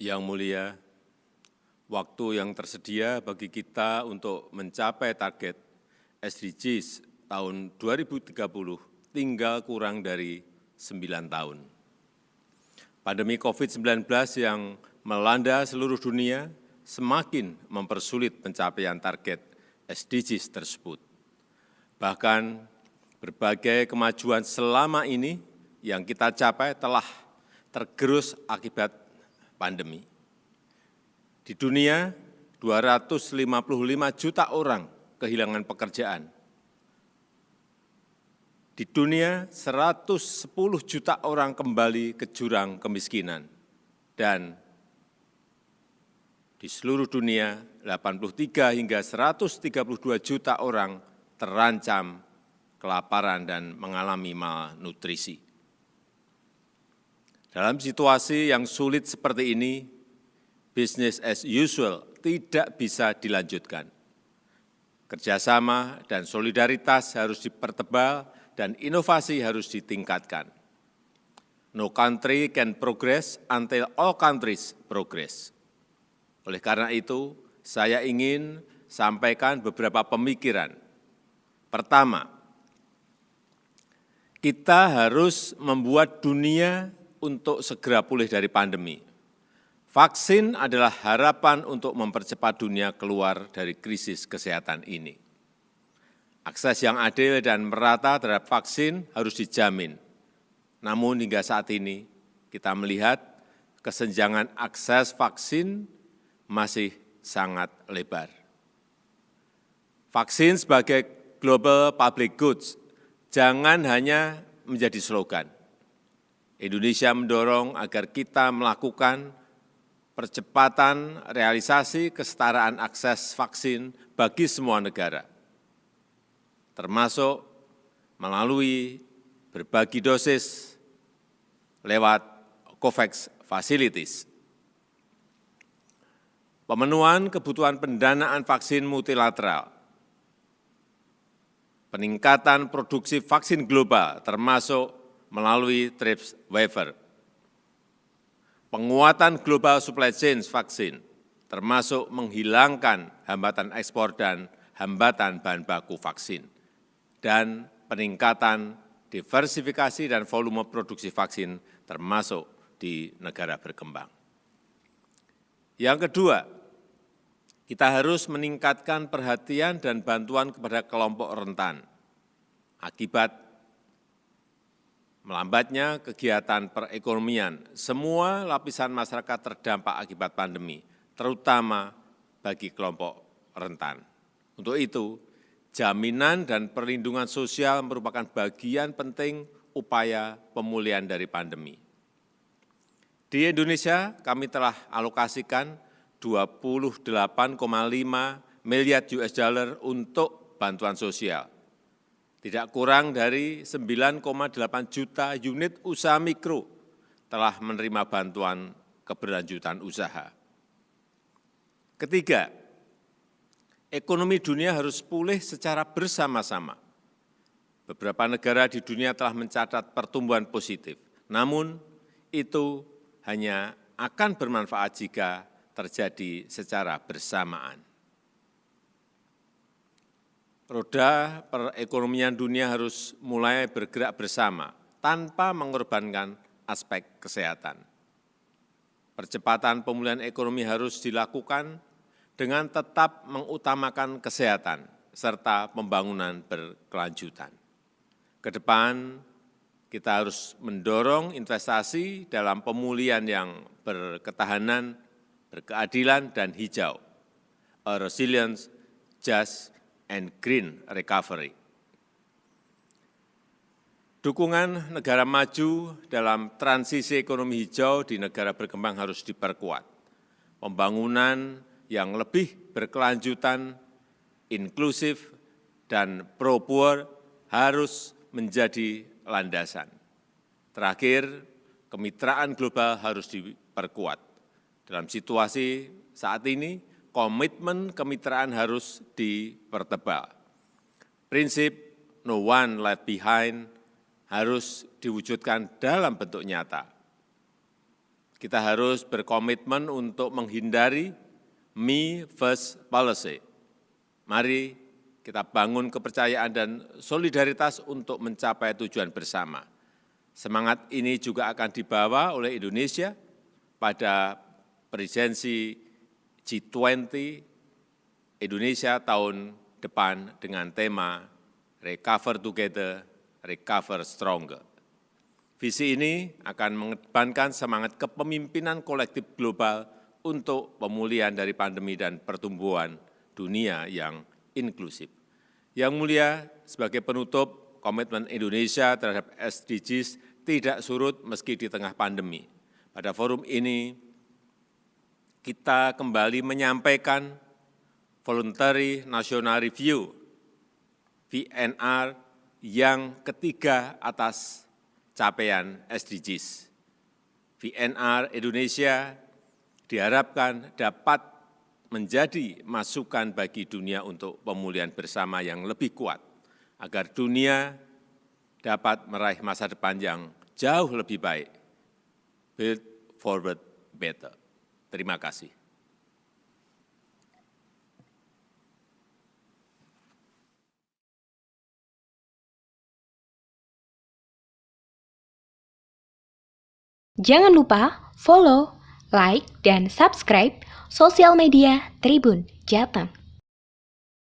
Yang mulia, waktu yang tersedia bagi kita untuk mencapai target SDGs tahun 2030 tinggal kurang dari 9 tahun. Pandemi COVID-19 yang melanda seluruh dunia semakin mempersulit pencapaian target SDGs tersebut. Bahkan berbagai kemajuan selama ini yang kita capai telah tergerus akibat pandemi. Di dunia, 255 juta orang kehilangan pekerjaan. Di dunia, 110 juta orang kembali ke jurang kemiskinan. Dan di seluruh dunia, 83 hingga 132 juta orang terancam kelaparan dan mengalami malnutrisi. Dalam situasi yang sulit seperti ini, business as usual tidak bisa dilanjutkan. Kerjasama dan solidaritas harus dipertebal dan inovasi harus ditingkatkan. No country can progress until all countries progress. Oleh karena itu, saya ingin sampaikan beberapa pemikiran. Pertama, kita harus membuat dunia untuk segera pulih dari pandemi. Vaksin adalah harapan untuk mempercepat dunia keluar dari krisis kesehatan ini. Akses yang adil dan merata terhadap vaksin harus dijamin. Namun hingga saat ini kita melihat kesenjangan akses vaksin masih sangat lebar. Vaksin sebagai global public goods jangan hanya menjadi slogan. Indonesia mendorong agar kita melakukan percepatan realisasi kesetaraan akses vaksin bagi semua negara, termasuk melalui berbagi dosis lewat COVAX Facilities. Pemenuhan kebutuhan pendanaan vaksin multilateral, peningkatan produksi vaksin global termasuk melalui TRIPS waiver, penguatan global supply chain vaksin, termasuk menghilangkan hambatan ekspor dan hambatan bahan baku vaksin, dan peningkatan diversifikasi dan volume produksi vaksin termasuk di negara berkembang. Yang kedua, kita harus meningkatkan perhatian dan bantuan kepada kelompok rentan akibat melambatnya kegiatan perekonomian. Semua lapisan masyarakat terdampak akibat pandemi, terutama bagi kelompok rentan. Untuk itu, jaminan dan perlindungan sosial merupakan bagian penting upaya pemulihan dari pandemi. Di Indonesia, kami telah alokasikan 28,5 miliar US dollar untuk bantuan sosial. Tidak kurang dari 9,8 juta unit usaha mikro telah menerima bantuan keberlanjutan usaha. Ketiga, ekonomi dunia harus pulih secara bersama-sama. Beberapa negara di dunia telah mencatat pertumbuhan positif, namun itu hanya akan bermanfaat jika terjadi secara bersamaan. Roda perekonomian dunia harus mulai bergerak bersama tanpa mengorbankan aspek kesehatan. Percepatan pemulihan ekonomi harus dilakukan dengan tetap mengutamakan kesehatan serta pembangunan berkelanjutan. Ke depan, kita harus mendorong investasi dalam pemulihan yang berketahanan, berkeadilan, dan hijau, a resilient, just, and green recovery. Dukungan negara maju dalam transisi ekonomi hijau di negara berkembang harus diperkuat. Pembangunan yang lebih berkelanjutan, inklusif, dan pro-poor harus menjadi landasan. Terakhir, kemitraan global harus diperkuat. Dalam situasi saat ini, komitmen kemitraan harus dipertebal. Prinsip no one left behind harus diwujudkan dalam bentuk nyata. Kita harus berkomitmen untuk menghindari me first policy. Mari kita bangun kepercayaan dan solidaritas untuk mencapai tujuan bersama. Semangat ini juga akan dibawa oleh Indonesia pada presidensi G20 Indonesia tahun depan dengan tema Recover Together, Recover Stronger. Visi ini akan mengedepankan semangat kepemimpinan kolektif global untuk pemulihan dari pandemi dan pertumbuhan dunia yang inklusif. Yang mulia, sebagai penutup, komitmen Indonesia terhadap SDGs tidak surut meski di tengah pandemi. Pada forum ini, kita kembali menyampaikan Voluntary National Review, VNR, yang ketiga atas capaian SDGs. VNR Indonesia diharapkan dapat menjadi masukan bagi dunia untuk pemulihan bersama yang lebih kuat, agar dunia dapat meraih masa depan yang jauh lebih baik. Build forward better. Terima kasih. Jangan lupa follow, like, dan subscribe sosial media Tribun Jateng.